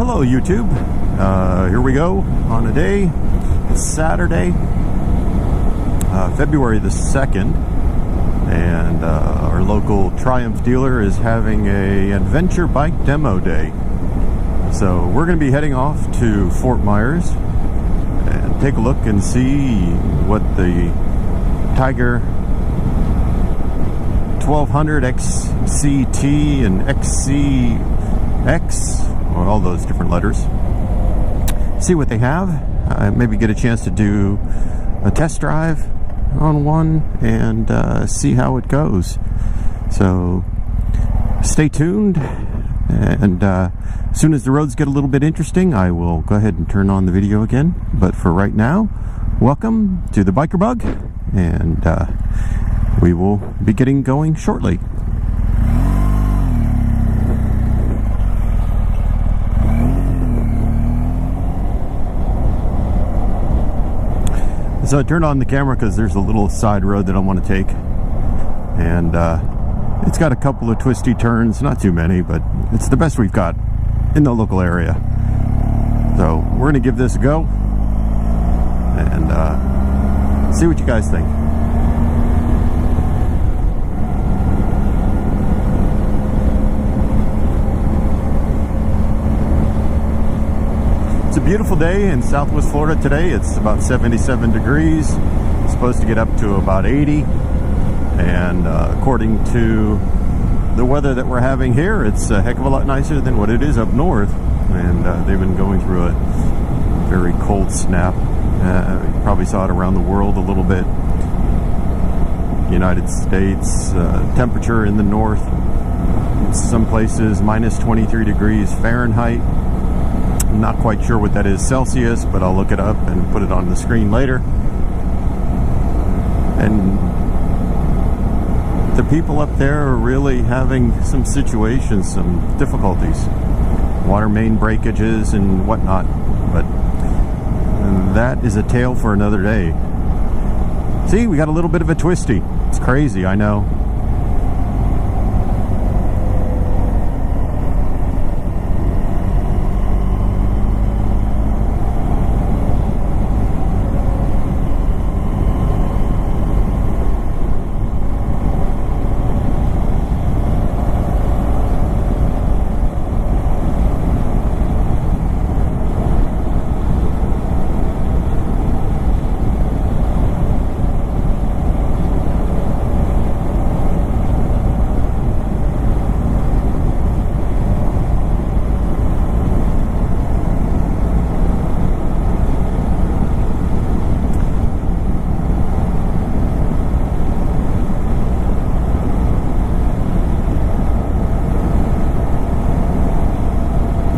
Hello YouTube. Here we go on a day. It's Saturday, February the 2nd, and our local Triumph dealer is having a adventure bike demo day. So we're going to be heading off to Fort Myers and take a look and see what the Tiger 1200 XCT and XCX, or all those different letters, see what they have, maybe get a chance to do a test drive on one and see how it goes. So stay tuned, and as soon as the roads get a little bit interesting, I will go ahead and turn on the video again. But for right now, welcome to the Biker Bug, and we will be getting going shortly. So I turned on the camera because there's a little side road that I want to take, and it's got a couple of twisty turns, not too many, but it's the best we've got in the local area. So we're going to give this a go and see what you guys think. It's a beautiful day in Southwest Florida today. It's about 77 degrees. It's supposed to get up to about 80. And according to the weather that we're having here, it's a heck of a lot nicer than what it is up north. And they've been going through a very cold snap. You probably saw it around the world a little bit. United States, temperature in the north, some places minus 23 degrees Fahrenheit. I'm not quite sure what that is Celsius, but I'll look it up and put it on the screen later. And the people up there are really having some situations, some difficulties, water main breakages and whatnot. But that is a tale for another day. See, we got a little bit of a twisty. It's crazy, I know.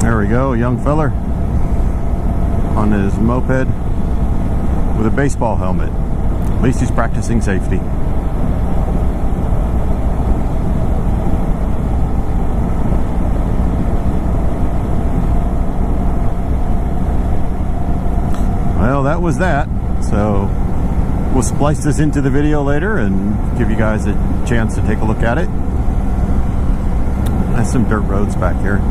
There we go, a young feller on his moped with a baseball helmet. At least he's practicing safety. Well, that was that. So we'll splice this into the video later and give you guys a chance to take a look at it. There's some dirt roads back here.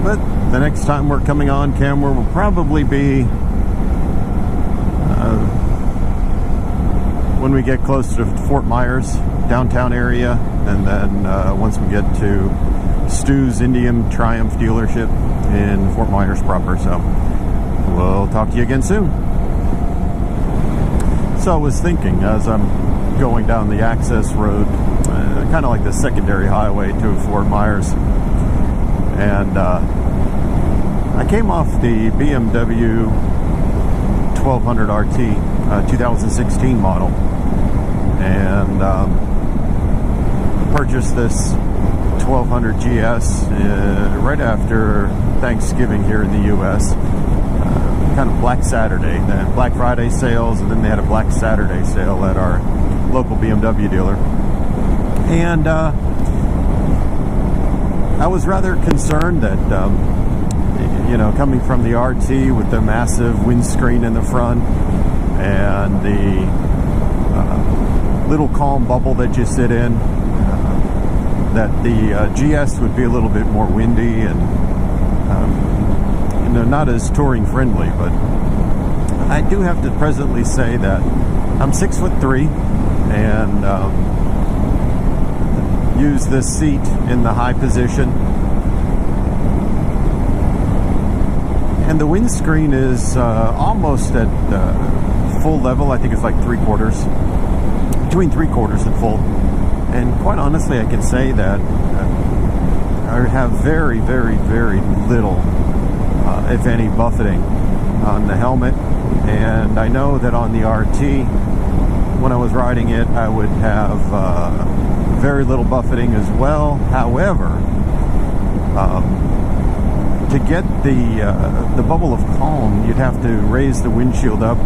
But the next time we're coming on camera will probably be when we get close to Fort Myers, downtown area, and then once we get to Stu's Indian Triumph dealership in Fort Myers proper. So we'll talk to you again soon. So I was thinking, as I'm going down the access road, kind of like the secondary highway to Fort Myers, and I came off the BMW 1200 RT 2016 model, and purchased this 1200 GS right after Thanksgiving here in the US. Kind of Black Saturday. They had Black Friday sales, and then they had a Black Saturday sale at our local BMW dealer. And I was rather concerned that, you know, coming from the RT with the massive windscreen in the front and the little calm bubble that you sit in, that the GS would be a little bit more windy and not as touring friendly. But I do have to presently say that I'm 6'3" and use this seat in the high position. And the windscreen is almost at full level. I think it's like 3/4, between 3/4 and full. And quite honestly, I can say that I have very, very, very little, if any, buffeting on the helmet. And I know that on the RT, when I was riding it, I would have very little buffeting as well. However, to get the bubble of calm, you'd have to raise the windshield up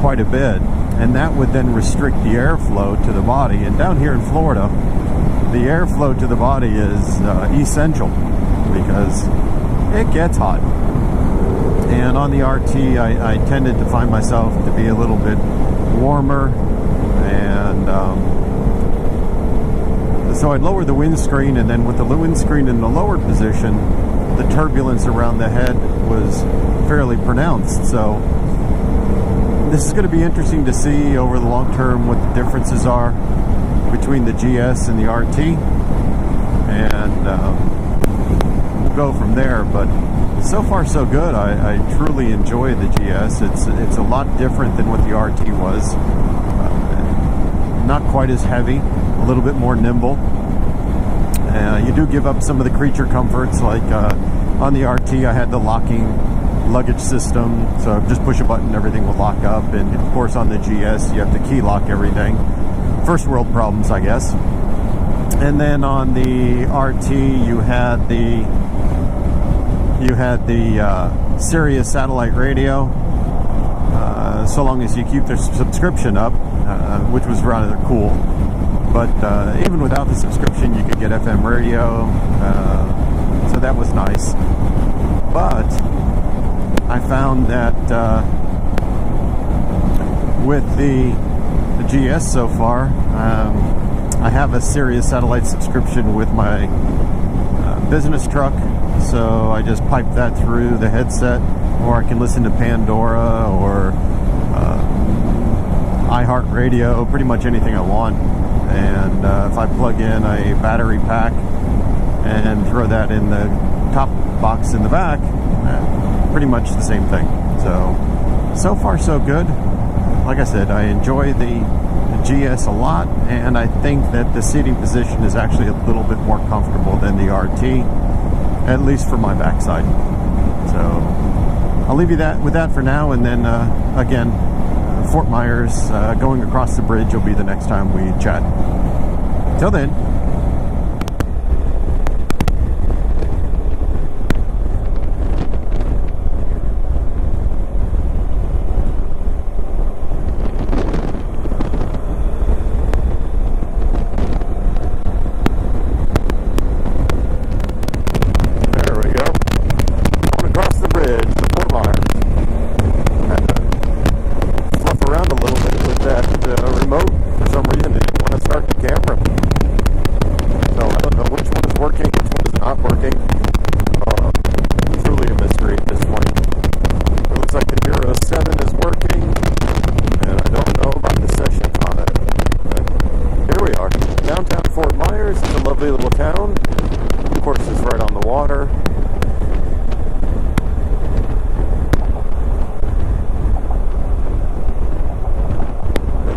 quite a bit, and that would then restrict the airflow to the body. And down here in Florida, the airflow to the body is essential because it gets hot. And on the RT, I tended to find myself to be a little bit warmer, and so I'd lower the windscreen, and then with the windscreen in the lowered position, the turbulence around the head was fairly pronounced. So this is going to be interesting to see over the long term what the differences are between the GS and the RT, and we'll go from there. But so far so good. I truly enjoy the GS. It's a lot different than what the RT was. Not quite as heavy, a little bit more nimble. You do give up some of the creature comforts, like on the RT I had the locking luggage system, so just push a button, everything will lock up. And of course on the GS you have to key lock everything. First world problems, I guess. And then on the RT you had the Sirius satellite radio, so long as you keep the subscription up, which was rather cool. But even without the subscription, you could get FM radio, so that was nice. But I found that with the GS so far, I have a Sirius satellite subscription with my business truck, so I just pipe that through the headset, or I can listen to Pandora or iHeartRadio, pretty much anything I want. And if I plug in a battery pack and throw that in the top box in the back, pretty much the same thing. So far so good. Like I said, I enjoy the GS a lot, and I think that the seating position is actually a little bit more comfortable than the RT, at least for my backside. So I'll leave you with that for now, and then again, Fort Myers, going across the bridge will be the next time we chat. Till then.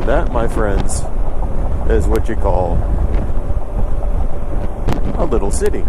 That, my friends, is what you call a little city.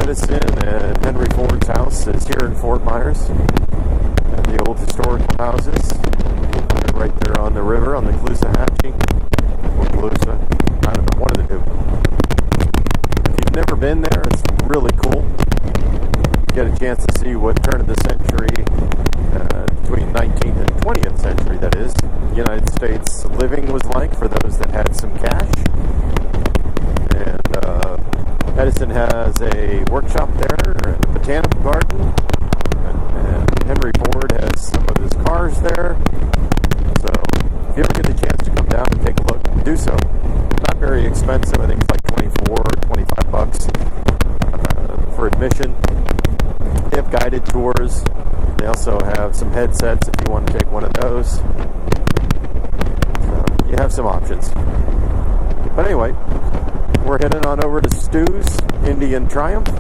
Edison and Henry Ford's house is here in Fort Myers. And the old historical houses. They're right there on the river, on the Caloosahatchee. Or Calusa. I don't know, one of the two. If you've never been there, it's really cool. You get a chance to see what turn of the century, between 19th and 20th century, that is, the United States living was like for those that had some cash. And Edison has a workshop there, and a botanical garden, and Henry Ford has some of his cars there. So if you ever get the chance to come down and take a look, do so. Not very expensive. I think it's like 24 or 25 bucks for admission. They have guided tours. They also have some headsets if you want to take one of those. So you have some options. But anyway, we're heading on over to Stu's Indian Triumph.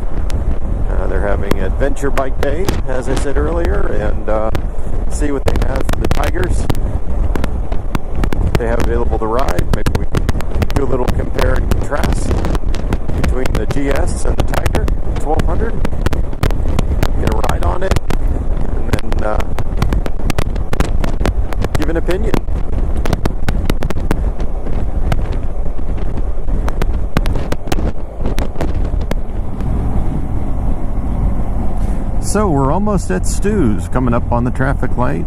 They're having Adventure Bike Day, as I said earlier, and see what they have for the Tigers. They have available to ride. Maybe we can do a little compare and contrast between the GS and the Tiger 1200. Get a ride on it, and then give an opinion. So we're almost at Stu's, coming up on the traffic light,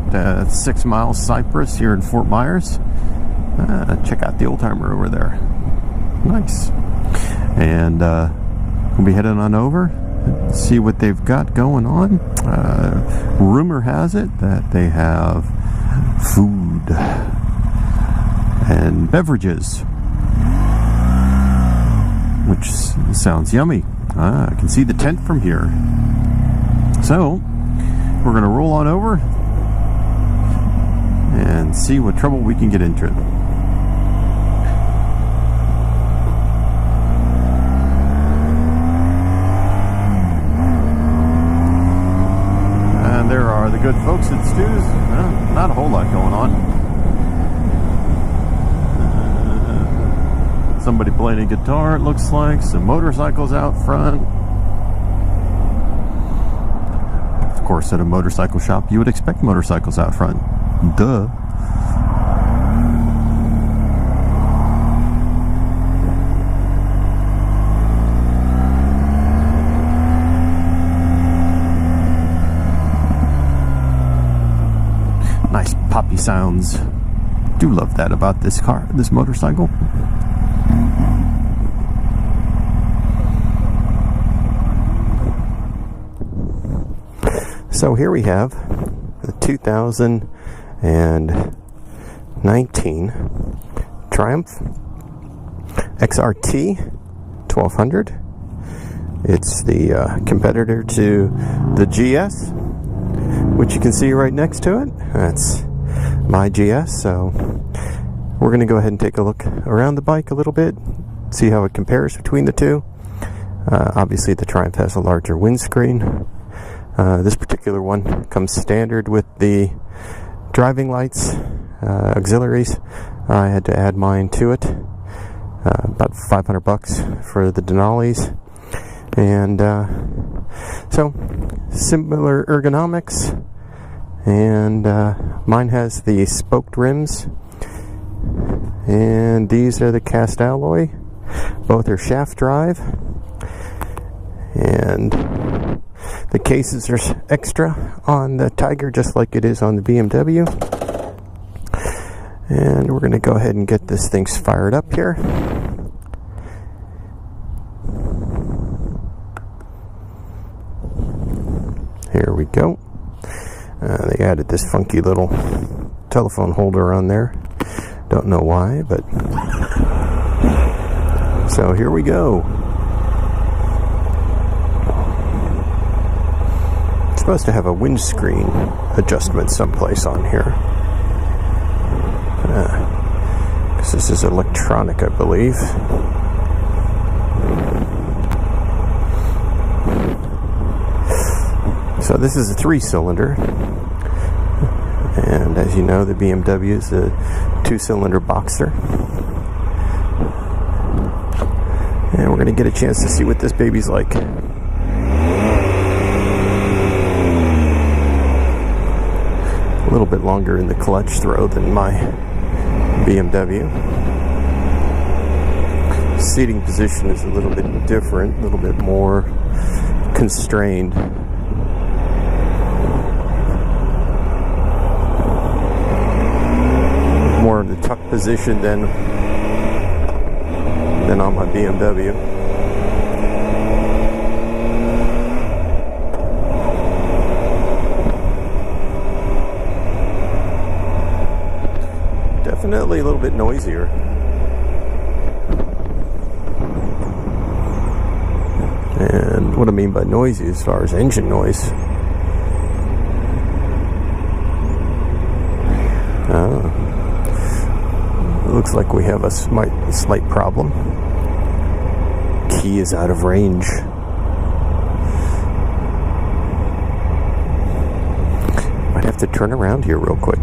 6 Miles Cypress here in Fort Myers. Check out the old timer over there. Nice. And we'll be heading on over, see what they've got going on. Rumor has it that they have food and beverages, which sounds yummy. I can see the tent from here. So, we're going to roll on over and see what trouble we can get into. And there are the good folks at Stu's. Not a whole lot going on. Somebody playing a guitar, it looks like. Some motorcycles out front. Of course, at a motorcycle shop, you would expect motorcycles out front. Duh. Nice poppy sounds. Do love that about this car, this motorcycle. So here we have the 2019 Triumph XRT 1200. It's the competitor to the GS, which you can see right next to it. That's my GS. So we're going to go ahead and take a look around the bike a little bit, see how it compares between the two. Obviously the Triumph has a larger windscreen. This particular one comes standard with the driving lights, auxiliaries. I had to add mine to it. About $500 for the Denali's. And so, similar ergonomics. And mine has the spoked rims. And these are the cast alloy. Both are shaft drive. And the cases are extra on the Tiger, just like it is on the BMW. And we're going to go ahead and get this thing fired up here. Here we go. They added this funky little telephone holder on there. Don't know why, but... So here we go. Supposed to have a windscreen adjustment someplace on here. Because this is electronic, I believe. So this is a 3-cylinder. And as you know, the BMW is a 2-cylinder Boxer. And we're going to get a chance to see what this baby's like. little bit longer in the clutch throw than my BMW. Seating position is a little bit different, a little bit more constrained. More in the tuck position than on my BMW. Definitely a little bit noisier. And what I mean by noisy as far as engine noise. Looks like we have a slight problem. Key is out of range. Might have to turn around here real quick.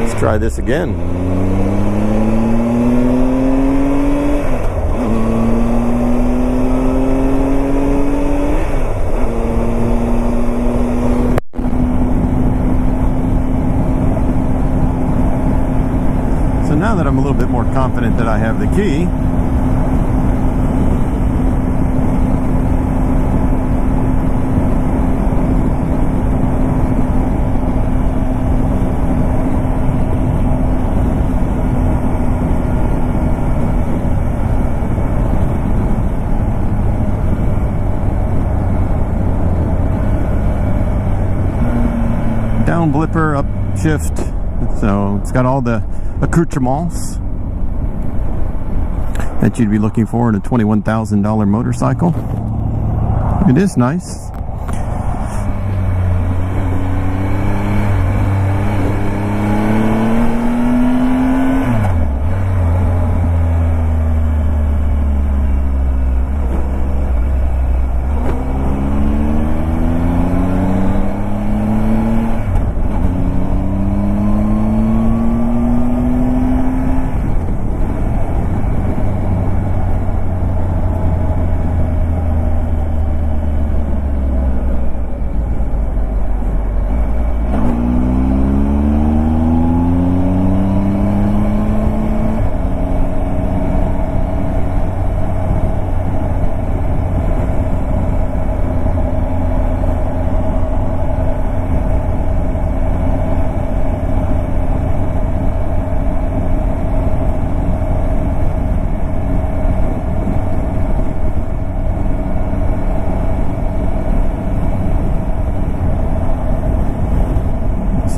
Let's try this again. Now that I'm a little bit more confident that I have the key, down blipper, up shift, so it's got all the accoutrements that you'd be looking for in a $21,000 motorcycle. It is nice.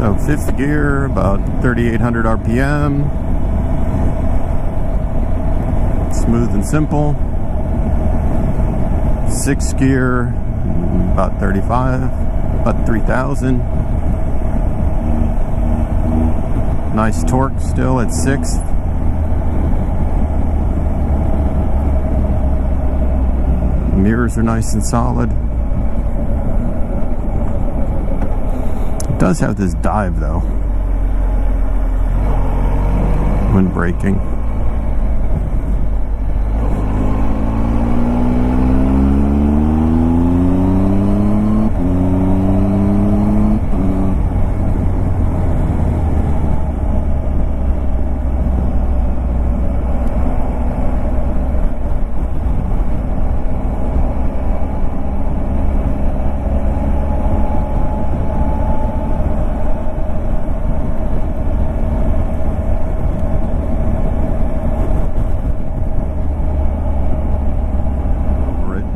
So fifth gear, about 3,800 RPM. Smooth and simple. Sixth gear, about 35, about 3,000. Nice torque still at sixth. Mirrors are nice and solid. It does have this dive though when braking.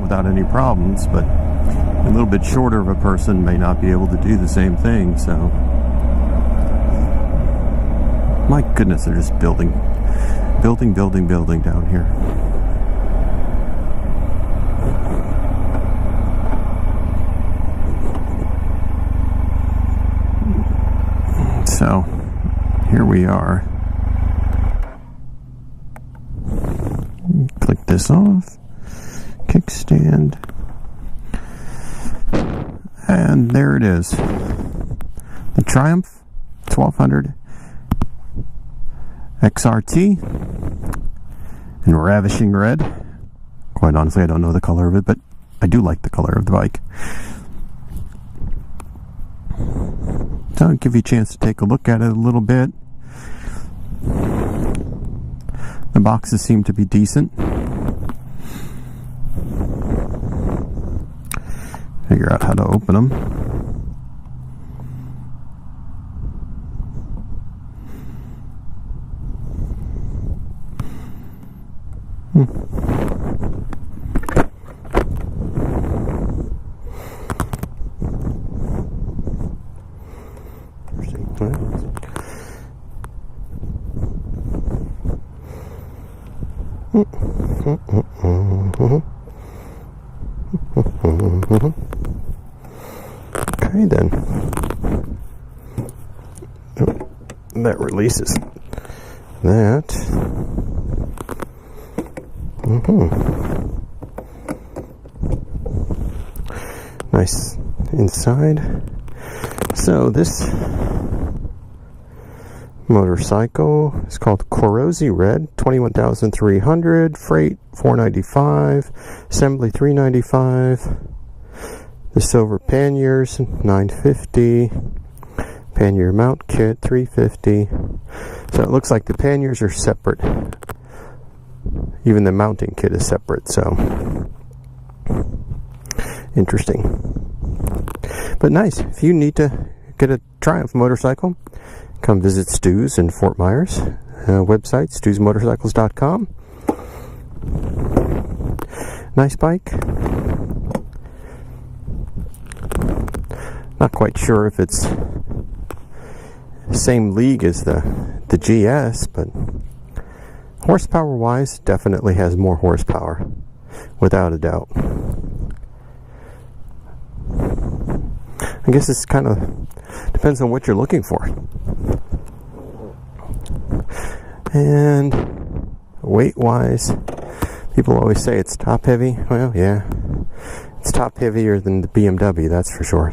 Without any problems, but a little bit shorter of a person may not be able to do the same thing. So my goodness, they're just building down here. So here we are. Click this off. Kickstand, and there it is, the Triumph 1200 XRT in ravishing red. Quite honestly, I don't know the color of it, but I do like the color of the bike. So I'll give you a chance to take a look at it a little bit. The boxes seem to be decent. Figure out how to open them. Okay then. Oh, that releases that. Nice inside. So this motorcycle is called Corrosi Red, 21,300, freight $495, assembly $395. The silver panniers $950, pannier mount kit $350. So it looks like the panniers are separate. Even the mounting kit is separate, so interesting. But nice. If you need to get a Triumph motorcycle, come visit Stu's in Fort Myers. Website, stusmotorcycles.com. Nice bike. Not quite sure if it's same league as the GS, but horsepower wise, definitely has more horsepower, without a doubt. I guess it's kind of depends on what you're looking for. And weight wise, people always say it's top heavy. Well, yeah, it's top heavier than the BMW, that's for sure.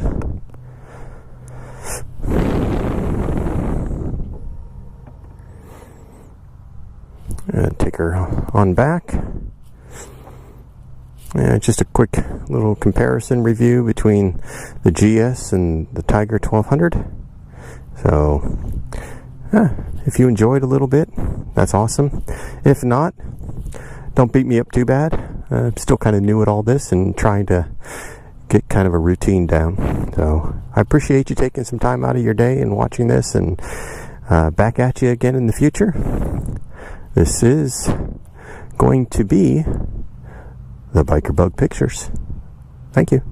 Take her on back. Just a quick little comparison review between the GS and the Tiger 1200. So, if you enjoyed a little bit, that's awesome. If not, don't beat me up too bad. I'm still kind of new at all this and trying to get kind of a routine down. So, I appreciate you taking some time out of your day and watching this, and back at you again in the future. This is going to be the Biker Bug Pictures. Thank you.